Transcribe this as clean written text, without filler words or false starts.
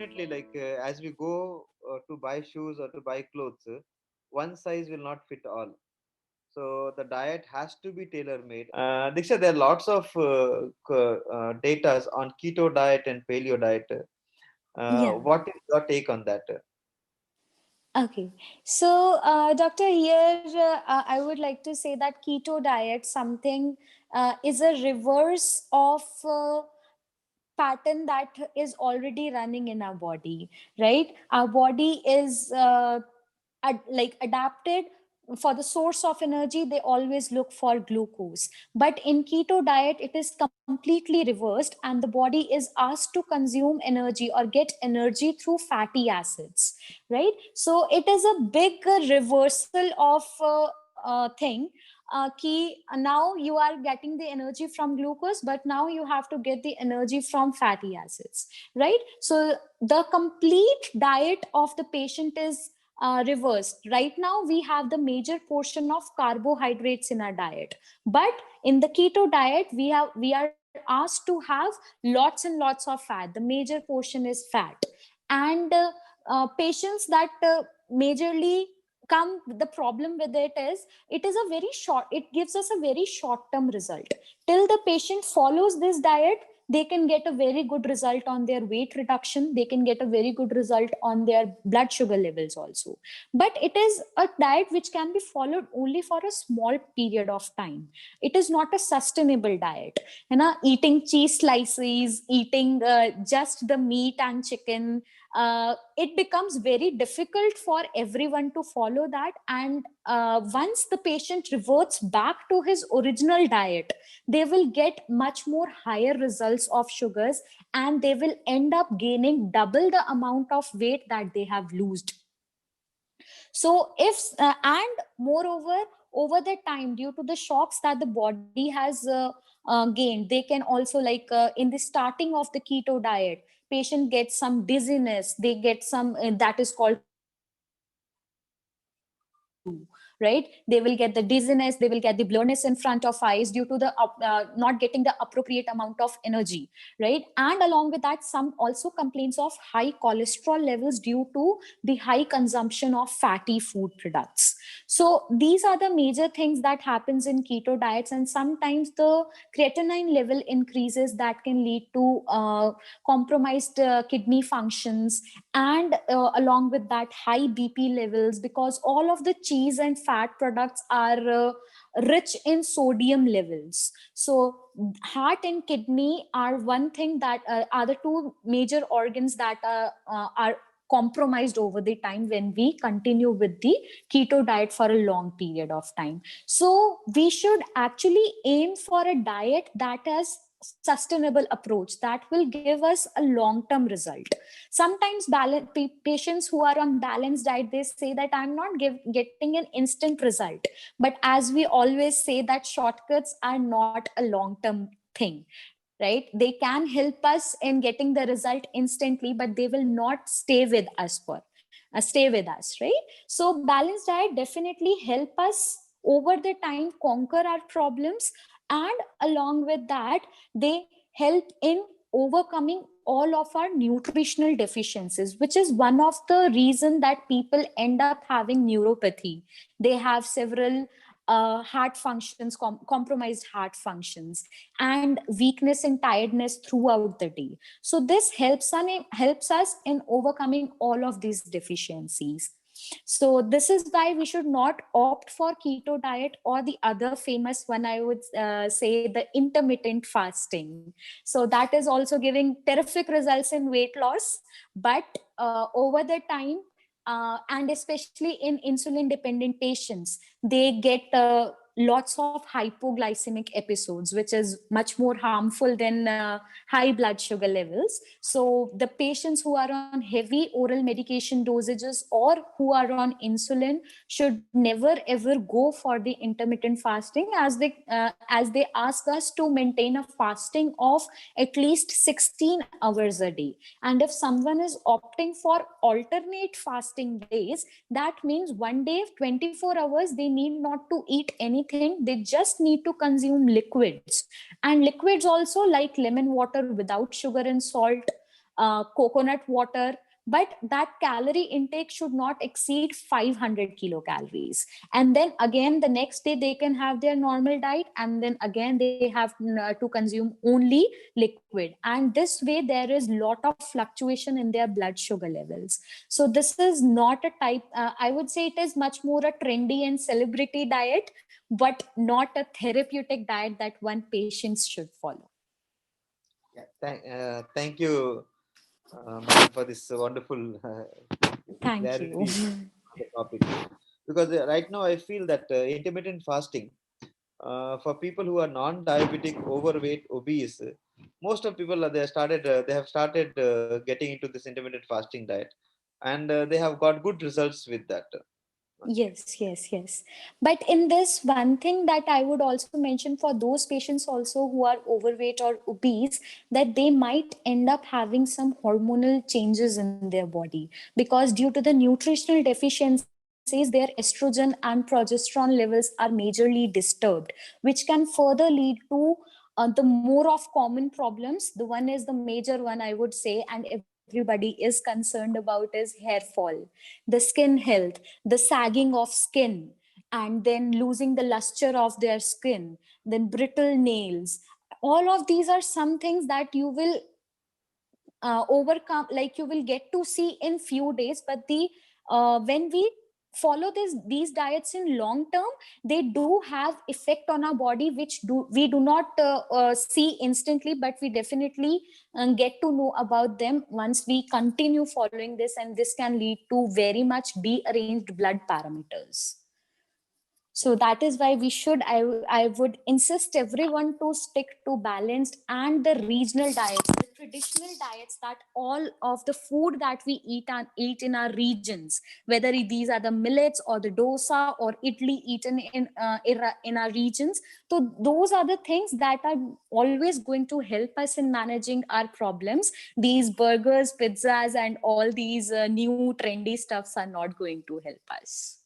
definitely, as we go to buy shoes or to buy clothes, one size will not fit all. So the diet has to be tailor made. Diksha, there are lots of data on keto diet and paleo diet. Yeah. What is your take on that? Okay. So, doctor, here I would like to say that keto diet something is a reverse of pattern that is already running in our body, right? Our body is like adapted for the source of energy. They always look for glucose, but in keto diet it is completely reversed, and the body is asked to consume energy or get energy through fatty acids, right? So it is a big reversal of thing. Now you are getting the energy from glucose, but now you have to get the energy from fatty acids, right? So the complete diet of the patient is reversed. Right now we have the major portion of carbohydrates in our diet, but in the keto diet we are asked to have lots and lots of fat. The major portion is fat. And patients that majorly come, the problem with it is a very short, it gives us a very short term result. Till the patient follows this diet, they can get a very good result on their weight reduction, they can get a very good result on their blood sugar levels also. But it is a diet which can be followed only for a small period of time. It is not a sustainable diet. You know, eating cheese slices, eating just the meat and chicken, it becomes very difficult for everyone to follow that. And once the patient reverts back to his original diet, they will get much more higher results of sugars, and they will end up gaining double the amount of weight that they have lost. So if and moreover, over the time, due to the shocks that the body has gained, they can also, in the starting of the keto diet, patient gets some dizziness, they get some that is called flu, right? They will get the dizziness, they will get the blurriness in front of eyes due to the not getting the appropriate amount of energy, right? And along with that, some also complaints of high cholesterol levels due to the high consumption of fatty food products. So these are the major things that happens in keto diets. And sometimes the creatinine level increases, that can lead to compromised kidney functions, and along with that, high bp levels, because all of the cheese and fat products are rich in sodium levels. So heart and kidney are one thing that are the two major organs that are compromised over the time when we continue with the keto diet for a long period of time. So we should actually aim for a diet that has sustainable approach that will give us a long term result. Sometimes patients who are on balanced diet, they say that I'm not getting an instant result. But as we always say, that shortcuts are not a long term thing, right? They can help us in getting the result instantly, but they will not stay with us, right? So balanced diet definitely help us over the time conquer our problems, and along with that, they help in overcoming all of our nutritional deficiencies, which is one of the reason that people end up having neuropathy. They have several heart functions, compromised heart functions, and weakness and tiredness throughout the day. So this helps us in overcoming all of these deficiencies. So this is why we should not opt for keto diet or the other famous one, I would say, the intermittent fasting. So that is also giving terrific results in weight loss, but over the time, and especially in insulin dependent patients, they get lots of hypoglycemic episodes, which is much more harmful than high blood sugar levels. So the patients who are on heavy oral medication dosages or who are on insulin should never ever go for the intermittent fasting, as they ask us to maintain a fasting of at least 16 hours a day. And if someone is opting for alternate fasting days, that means one day 24 hours they need not to eat anything, they just need to consume liquids. And liquids also like lemon water without sugar and salt, coconut water, but that calorie intake should not exceed 500 kilocalories. And then again the next day they can have their normal diet, and then again they have to consume only liquid, and this way there is lot of fluctuation in their blood sugar levels. So this is not a type, I would say it is much more a trendy and celebrity diet, but not a therapeutic diet that one patient should follow. Yeah, thank you, madam, for this wonderful Thank you. clarity on the topic. Because right now I feel that intermittent fasting, for people who are non-diabetic, overweight, obese, most of people they have started getting into this intermittent fasting diet, and they have got good results with that. Yes, yes, yes. But in this, one thing that I would also mention for those patients also who are overweight or obese, that they might end up having some hormonal changes in their body, because due to the nutritional deficiencies, their estrogen and progesterone levels are majorly disturbed, which can further lead to the more of common problems. The one is the major one, I would say, and everybody is concerned about, is hair fall, the skin health, the sagging of skin, and then losing the luster of their skin, then brittle nails. All of these are some things that you will overcome, like you will get to see in few days. But when we follow these diets in long term, they do have effect on our body, which we do not see instantly, but we definitely get to know about them once we continue following this, and this can lead to very much dearranged blood parameters. So that is why I would insist everyone to stick to balanced and the regional diets, the traditional diets, that all of the food that we eat in our regions, whether these are the millets or the dosa or idli eaten in our regions. So those are the things that are always going to help us in managing our problems. These burgers, pizzas, and all these new trendy stuffs are not going to help us.